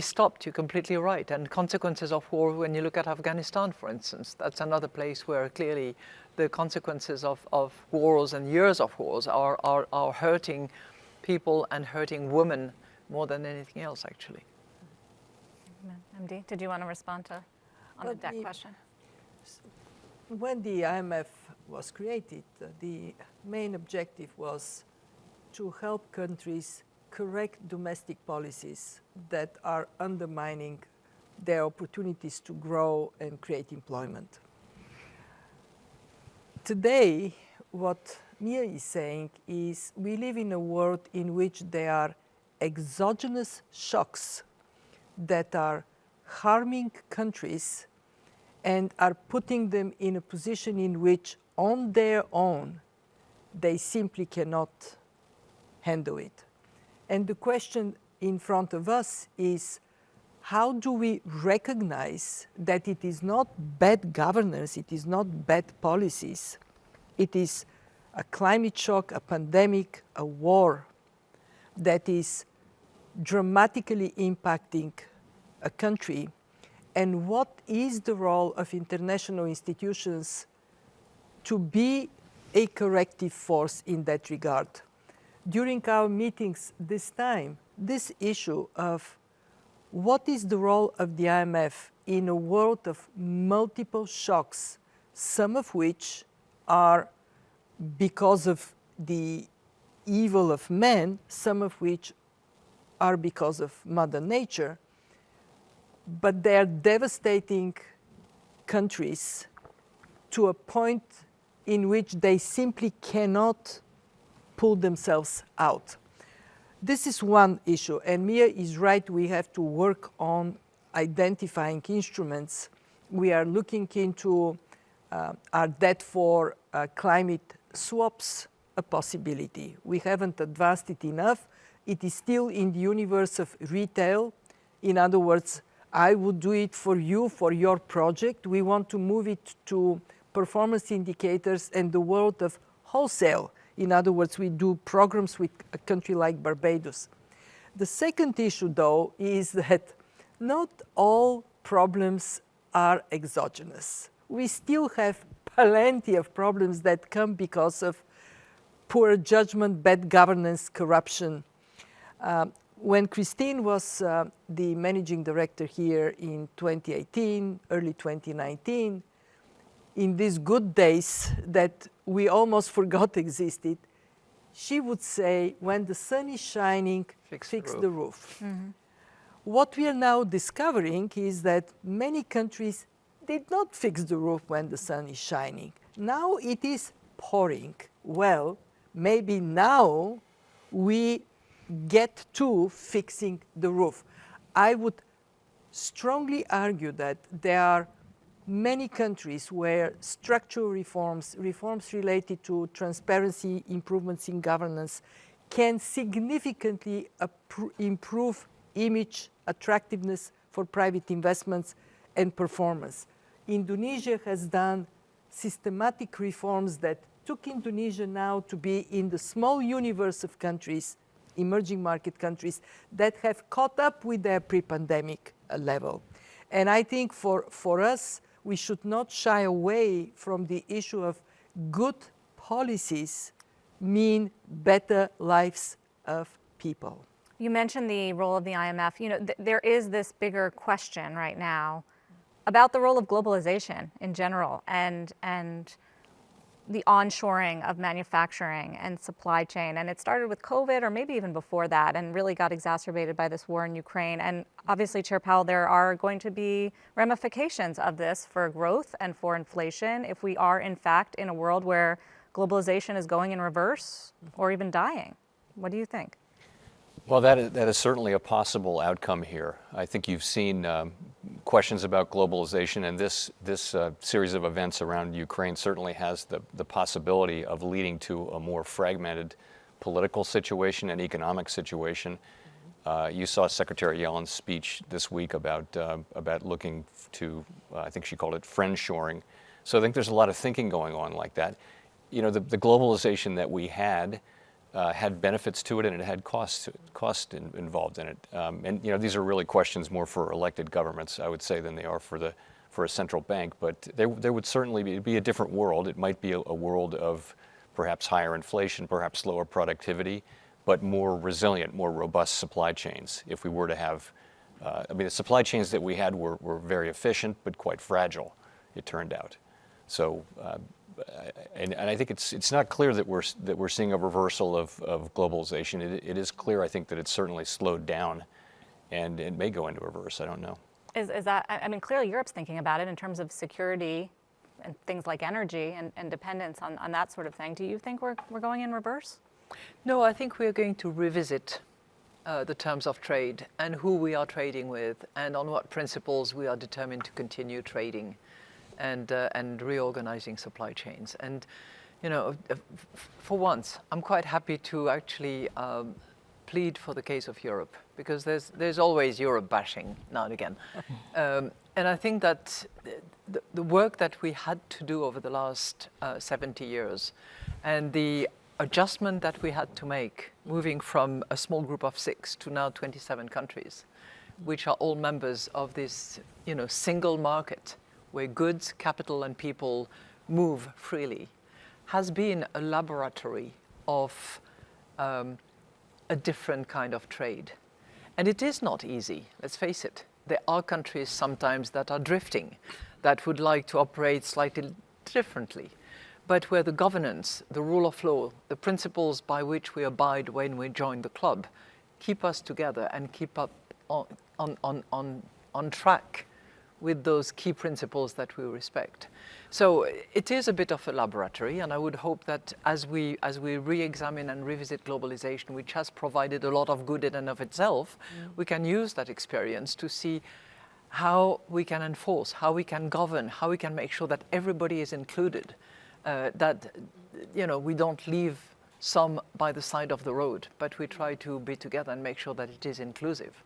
stopped. You're completely right. And consequences of war, when you look at Afghanistan, for instance, that's another place where clearly the consequences of wars and years of wars are hurting people and hurting women more than anything else, actually. MD, did you want to respond on the debt question? When the IMF was created, the main objective was to help countries correct domestic policies that are undermining their opportunities to grow and create employment. Today, what Mia is saying is we live in a world in which there are exogenous shocks that are harming countries and are putting them in a position in which on their own they simply cannot handle it. And the question in front of us is, how do we recognize that it is not bad governance, it is not bad policies, it is a climate shock, a pandemic, a war that is dramatically impacting a country, and what is the role of international institutions to be a corrective force in that regard. During our meetings this time, this issue of what is the role of the IMF in a world of multiple shocks, some of which are because of the evil of man, some of which are because of Mother Nature, but they are devastating countries to a point in which they simply cannot pull themselves out. This is one issue, and Mia is right, we have to work on identifying instruments. We are looking into our debt for climate swaps, a possibility. We haven't advanced it enough. It is still in the universe of retail. In other words, I would do it for you, for your project. We want to move it to performance indicators and the world of wholesale. In other words, we do programs with a country like Barbados. The second issue, though, is that not all problems are exogenous. We still have plenty of problems that come because of poor judgment, bad governance, corruption. When Christine was the managing director here in 2018, early 2019, in these good days that we almost forgot existed, she would say, when the sun is shining, fix the roof. Mm-hmm. What we are now discovering is that many countries did not fix the roof when the sun is shining. Now it is pouring. Well, maybe now we get to fixing the roof. I would strongly argue that there are many countries where structural reforms related to transparency, improvements in governance, can significantly improve image, attractiveness for private investments and performance. Indonesia has done systematic reforms that took Indonesia now to be in the small universe of countries, emerging market countries, that have caught up with their pre-pandemic level. And I think for us, we should not shy away from the issue of good policies mean better lives of people. You mentioned the role of the IMF. You know, there is this bigger question right now about the role of globalization in general and the onshoring of manufacturing and supply chain. And it started with COVID, or maybe even before that, and really got exacerbated by this war in Ukraine. And obviously, Chair Powell, there are going to be ramifications of this for growth and for inflation if we are, in fact, in a world where globalization is going in reverse or even dying. What do you think? Well, that is certainly a possible outcome here. I think you've seen questions about globalization, and this series of events around Ukraine certainly has the possibility of leading to a more fragmented political situation and economic situation. You saw Secretary Yellen's speech this week about looking to, I think she called it friendshoring. So I think there's a lot of thinking going on like that. You know, the globalization that we had benefits to it, and it had cost involved in it. And you know, these are really questions more for elected governments, I would say, than they are for a central bank. But there would certainly be a different world. It might be a world of perhaps higher inflation, perhaps lower productivity, but more resilient, more robust supply chains. If we were to have, I mean, the supply chains that we had were very efficient, but quite fragile, it turned out. So. And I think it's not clear that we're seeing a reversal of globalization. It is clear, I think, that it's certainly slowed down, and it may go into reverse. I don't know. Is that? I mean, clearly Europe's thinking about it in terms of security and things like energy and dependence on that sort of thing. Do you think we're going in reverse? No, I think we're going to revisit the terms of trade and who we are trading with, and on what principles we are determined to continue trading. And reorganizing supply chains. And, you know, for once, I'm quite happy to actually plead for the case of Europe, because there's always Europe bashing now and again. And I think that the work that we had to do over the last 70 years And the adjustment that we had to make, moving from a small group of 6 to now 27 countries, which are all members of this, single market where goods, capital, and people move freely, has been a laboratory of a different kind of trade. And it is not easy, let's face it. There are countries sometimes that are drifting, that would like to operate slightly differently, but where the governance, the rule of law, the principles by which we abide when we join the club keep us together and keep up on track with those key principles that we respect. So it is a bit of a laboratory, and I would hope that as we re-examine and revisit globalization, which has provided a lot of good in and of itself, we can use that experience to see how we can enforce, how we can govern, how we can make sure that everybody is included, that we don't leave some by the side of the road, but we try to be together and make sure that it is inclusive.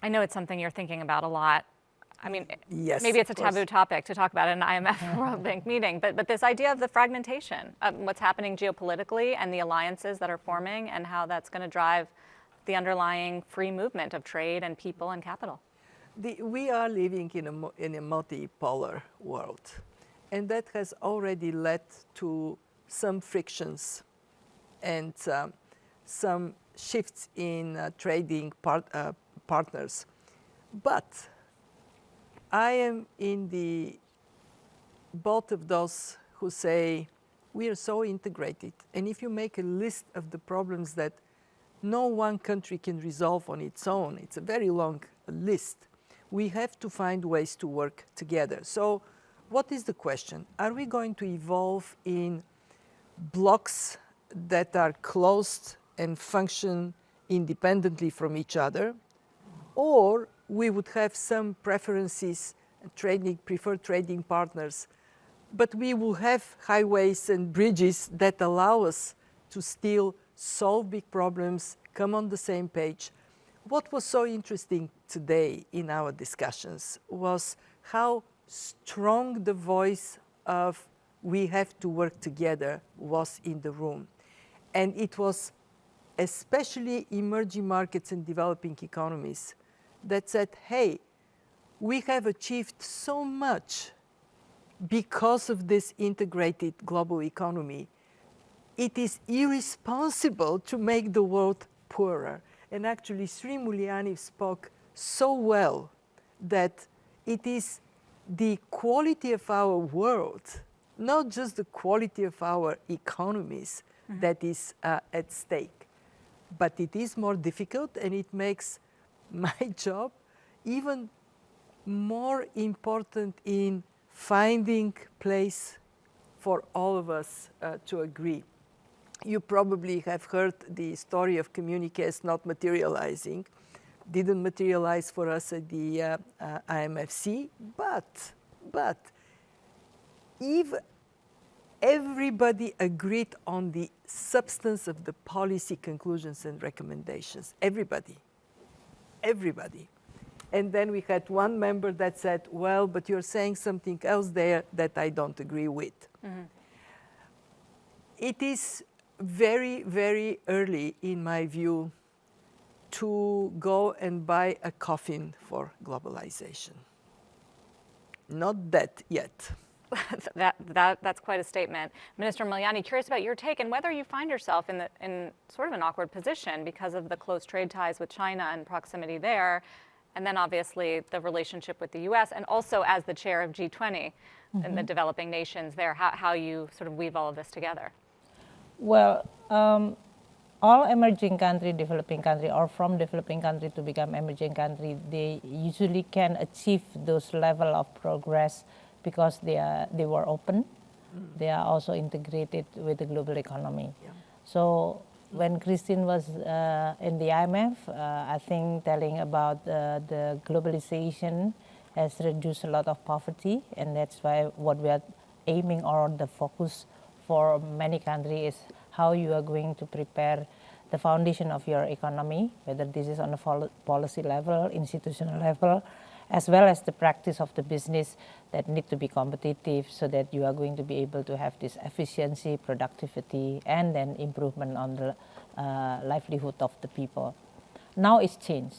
I know it's something you're thinking about a lot. I mean, yes, maybe it's a taboo topic to talk about at an IMF World Bank meeting, but this idea of the fragmentation, of what's happening geopolitically and the alliances that are forming and how that's going to drive the underlying free movement of trade and people and capital. We are living in a multipolar world, and that has already led to some frictions and some shifts in trading partners. But I am in the both of those who say we are so integrated, and if you make a list of the problems that no one country can resolve on its own, it's a very long list. We have to find ways to work together. So what is the question? Are we going to evolve in blocks that are closed and function independently from each other? Or we would have some preferences, preferred trading partners, but we will have highways and bridges that allow us to still solve big problems, come on the same page. What was so interesting today in our discussions was how strong the voice of we have to work together was in the room. And it was especially emerging markets and developing economies that said, hey, we have achieved so much because of this integrated global economy. It is irresponsible to make the world poorer. And actually, Sri Mulyani spoke so well that it is the quality of our world, not just the quality of our economies, that is at stake. But it is more difficult, and it makes my job even more important in finding place for all of us to agree. You probably have heard the story of communiques not materializing. Didn't materialize for us at the IMFC, but if everybody agreed on the substance of the policy conclusions and recommendations, everybody. And then we had one member that said, well, but you're saying something else there that I don't agree with. It is very, very early, in my view, to go and buy a coffin for globalization. Not that yet. That's quite a statement. Minister Mulyani, curious about your take and whether you find yourself in sort of an awkward position because of the close trade ties with China and proximity there, and then obviously the relationship with the US, and also as the chair of G20 and the developing nations there, how you sort of weave all of this together. Well, all emerging country, developing country, or from developing country to become emerging country, they usually can achieve those level of progress because they were open. They are also integrated with the global economy. Yeah. So when Christine was in the IMF, I think telling about the globalization has reduced a lot of poverty, and that's why what we are aiming, or the focus for many countries, is how you are going to prepare the foundation of your economy, whether this is on a policy level, institutional level, as well as the practice of the business that need to be competitive so that you are going to be able to have this efficiency, productivity, and then improvement on the livelihood of the people. Now it's changed.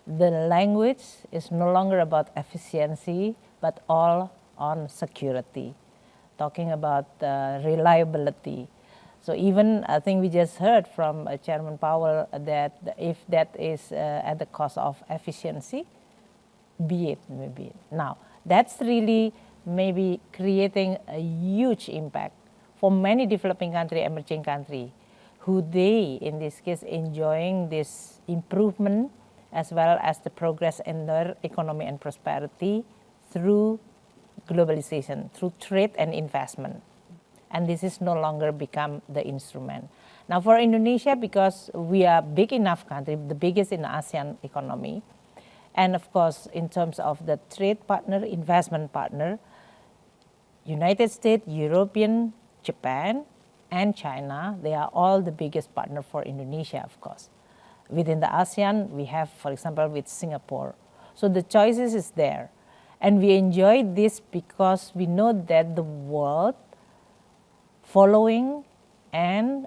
The language is no longer about efficiency, but all on security, talking about reliability. So even I think we just heard from Chairman Powell that if that is at the cost of efficiency, be it maybe. Now, that's really maybe creating a huge impact for many developing country, emerging country, who they, in this case, enjoying this improvement as well as the progress in their economy and prosperity through globalization, through trade and investment. And this is no longer become the instrument. Now for Indonesia, because we are big enough country, the biggest in the ASEAN economy, and of course in terms of the trade partner, investment partner, United States, European, Japan, and China, they are all the biggest partner for Indonesia, of course. Within the ASEAN, we have, for example, with Singapore. So the choices is there. And we enjoy this because we know that the world following and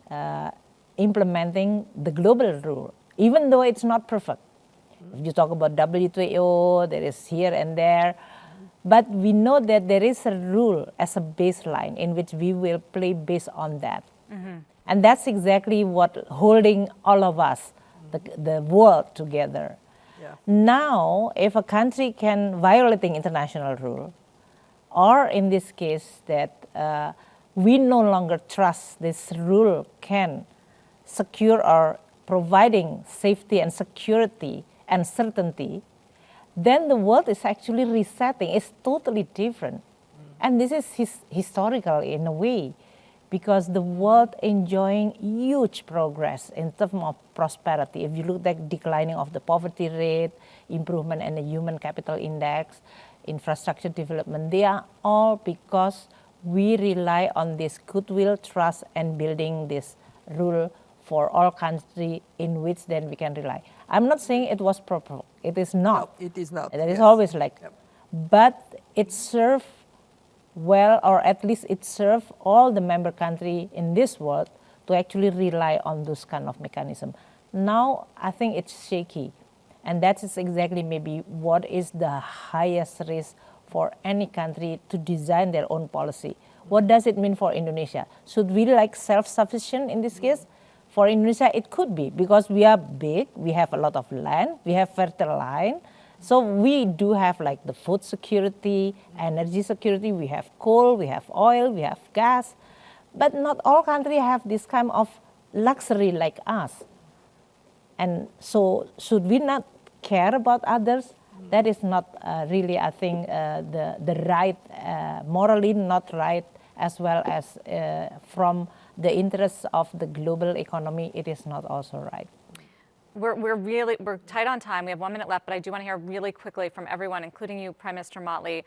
implementing the global rule, even though it's not perfect. If you talk about WTO, there is here and there, but we know that there is a rule as a baseline in which we will play based on that. And that's exactly what holding all of us, the world together. Yeah. Now, if a country can violating international rule, or in this case that we no longer trust this rule can secure or providing safety and security and certainty, then the world is actually resetting. It's totally different. And this is historical in a way, because the world enjoying huge progress in terms of prosperity. If you look at declining of the poverty rate, improvement in the human capital index, infrastructure development, they are all because we rely on this goodwill, trust, and building this rule for all countries in which then we can rely. I'm not saying it was proper. It is not. No, it is not. That is always like, Yep. but it served well, or at least it served all the member countries in this world to actually rely on those kind of mechanism. Now, I think it's shaky. And that is exactly maybe what is the highest risk for any country to design their own policy. What does it mean for Indonesia? Should we like self-sufficient in this case? For Indonesia, it could be, because we are big, we have a lot of land, we have fertile land. So we do have like the food security, energy security, we have coal, we have oil, we have gas. But not all countries have this kind of luxury like us. And so should we not care about others? That is not really, I think, the right, morally not right, as well as from the interests of the global economy, it is not also right. We're tight on time. We have 1 minute left, but I do want to hear really quickly from everyone, including you, Prime Minister Mottley.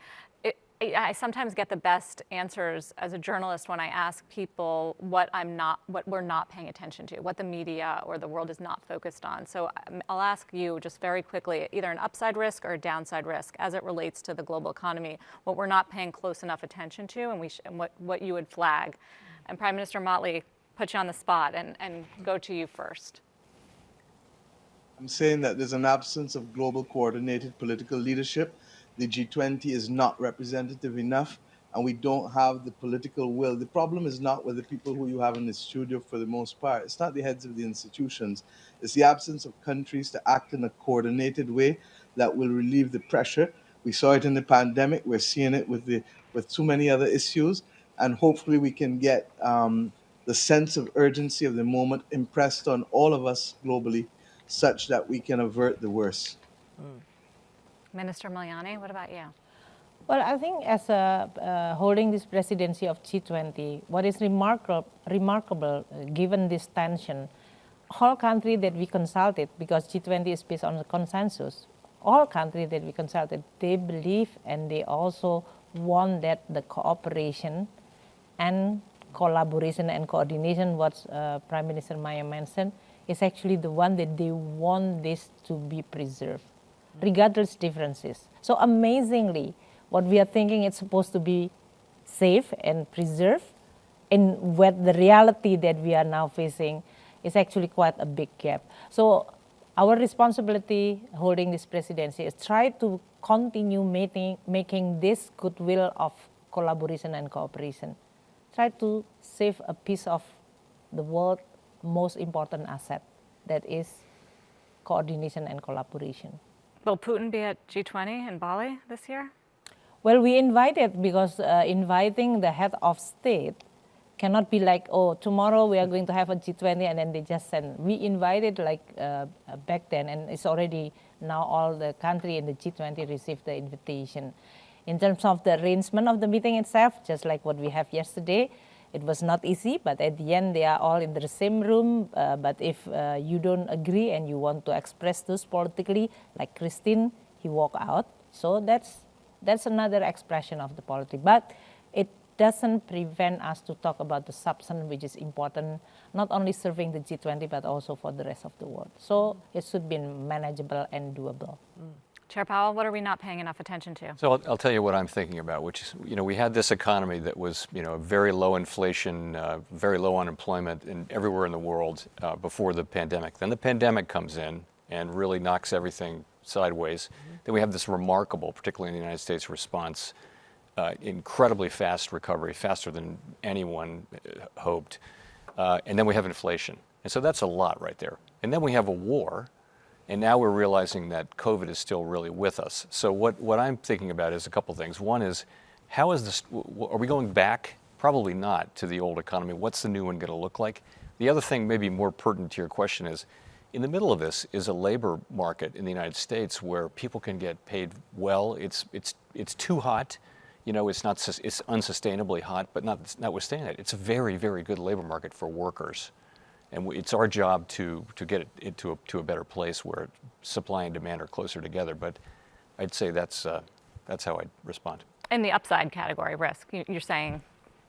I sometimes get the best answers as a journalist when I ask people what we're not paying attention to, what the media or the world is not focused on. So I'll ask you just very quickly, either an upside risk or a downside risk as it relates to the global economy, what we're not paying close enough attention to, and what you would flag. And Prime Minister Mottley, put you on the spot and go to you first. I'm saying that there's an absence of global coordinated political leadership. The G20 is not representative enough, and we don't have the political will. The problem is not with the people who you have in the studio for the most part. It's not the heads of the institutions. It's the absence of countries to act in a coordinated way that will relieve the pressure. We saw it in the pandemic. We're seeing it with too many other issues, and hopefully we can get the sense of urgency of the moment impressed on all of us globally, such that we can avert the worst. Minister Mulyani, what about you? Well, I think as holding this presidency of G20, what is remarkable given this tension, all countries that we consulted, because G20 is based on the consensus, all countries that we consulted, they believe and they also want that the cooperation and collaboration and coordination, what Prime Minister Maya mentioned, is actually the one that they want this to be preserved. regardless differences. So amazingly, what we are thinking it's supposed to be safe and preserved, and what the reality that we are now facing is actually quite a big gap. So our responsibility holding this presidency is try to continue making this goodwill of collaboration and cooperation. Try to save a piece of the world's most important asset, that is coordination and collaboration. Will Putin be at G20 in Bali this year? Well, we invited because inviting the head of state cannot be like, oh, tomorrow we are going to have a G20 and then they just send. We invited like back then, and it's already now all the country in the G20 received the invitation. In terms of the arrangement of the meeting itself, just like what we have yesterday, it was not easy, but at the end they are all in the same room. But if you don't agree and you want to express this politically, like Christine, he walked out. So that's another expression of the politics. But it doesn't prevent us to talk about the substance, which is important, not only serving the G20, but also for the rest of the world. So it should be manageable and doable. Chair Powell, what are we not paying enough attention to? So I'll tell you what I'm thinking about, which is, we had this economy that was, very low inflation, very low unemployment everywhere in the world before the pandemic. Then the pandemic comes in and really knocks everything sideways. Then we have this remarkable, particularly in the United States, response, incredibly fast recovery, faster than anyone hoped. And then we have inflation. And so that's a lot right there. And then we have a war. And now we're realizing that COVID is still really with us. So what I'm thinking about is a couple things. One is, how is this, are we going back? Probably not, to the old economy. What's the new one going to look like? The other thing, maybe more pertinent to your question, is in the middle of this is a labor market in the United States where people can get paid well. It's too hot. It's unsustainably hot, but notwithstanding that, it's a very, very good labor market for workers. And it's our job to get it to a better place where supply and demand are closer together. But I'd say that's how I'd respond. In the upside category, risk, you're saying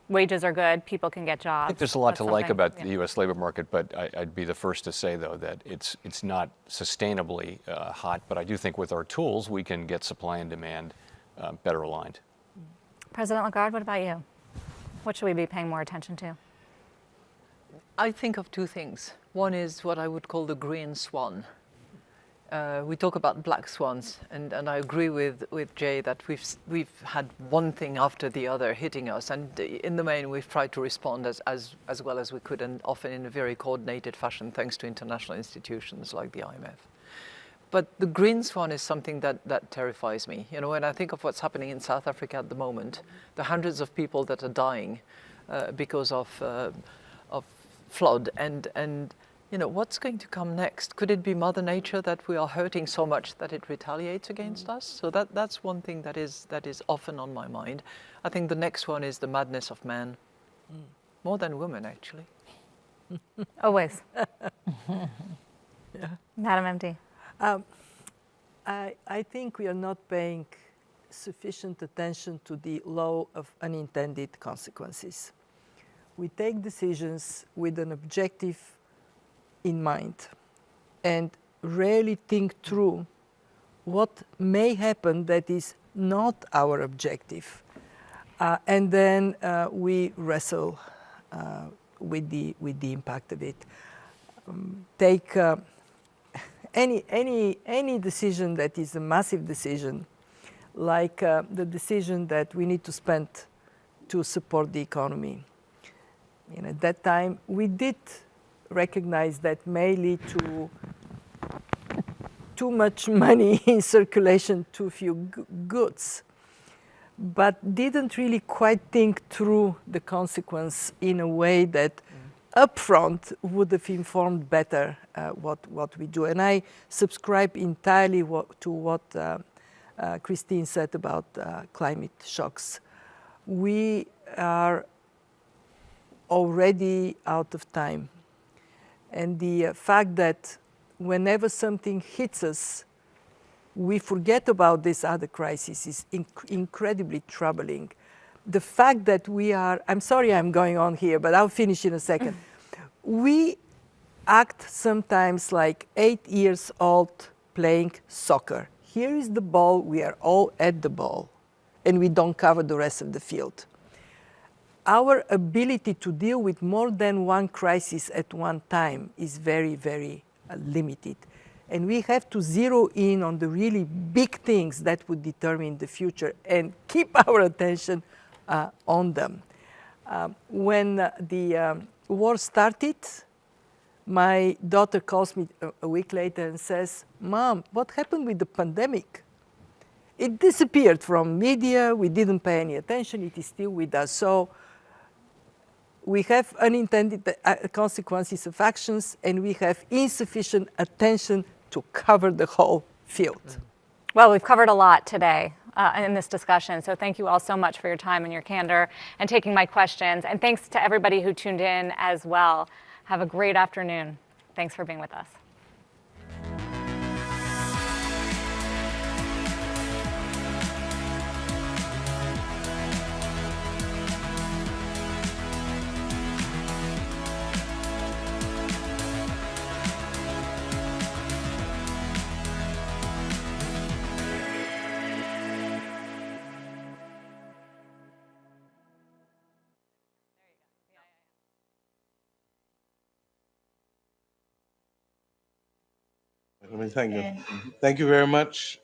wages are good, people can get jobs. I think there's a lot to like about the U.S. labor market, but I'd be the first to say, though, that it's not sustainably hot. But I do think with our tools, we can get supply and demand better aligned. President Lagarde, what about you? What should we be paying more attention to? I think of two things. One is what I would call the green swan. We talk about black swans, and I agree with Jay that we've had one thing after the other hitting us, and in the main we've tried to respond as well as we could, and often in a very coordinated fashion thanks to international institutions like the IMF. But the green swan is something that terrifies me. When I think of what's happening in South Africa at the moment, the hundreds of people that are dying because of flood, and what's going to come next? Could it be Mother Nature that we are hurting so much that it retaliates against us? So that's one thing that is often on my mind. I think the next one is the madness of man, more than women actually. Always. Yeah. Madam MD. I think we are not paying sufficient attention to the law of unintended consequences. We take decisions with an objective in mind and rarely think through what may happen that is not our objective. And then we wrestle with the impact of it. Take any decision that is a massive decision, like the decision that we need to spend to support the economy. At that time, we did recognize that may lead to too much money in circulation, too few goods, but didn't really quite think through the consequence in a way that upfront would have informed better what we do. And I subscribe entirely to what Christine said about climate shocks. We are already out of time. And the fact that whenever something hits us, we forget about this other crisis is incredibly troubling. The fact that we are, I'm sorry I'm going on here, but I'll finish in a second. We act sometimes like 8 years old playing soccer here is the ball, we are all at the ball, and we don't cover the rest of the field. Our ability to deal with more than one crisis at one time is very, very limited. And we have to zero in on the really big things that would determine the future and keep our attention on them. When the war started, my daughter calls me a week later and says, "Mom, what happened with the pandemic? It disappeared from media, we didn't pay any attention, it is still with us." So we have unintended consequences of actions, and we have insufficient attention to cover the whole field. Well, we've covered a lot today in this discussion, so thank you all so much for your time and your candor and taking my questions. And thanks to everybody who tuned in as well. Have a great afternoon. Thanks for being with us. Thank you. Thank you very much.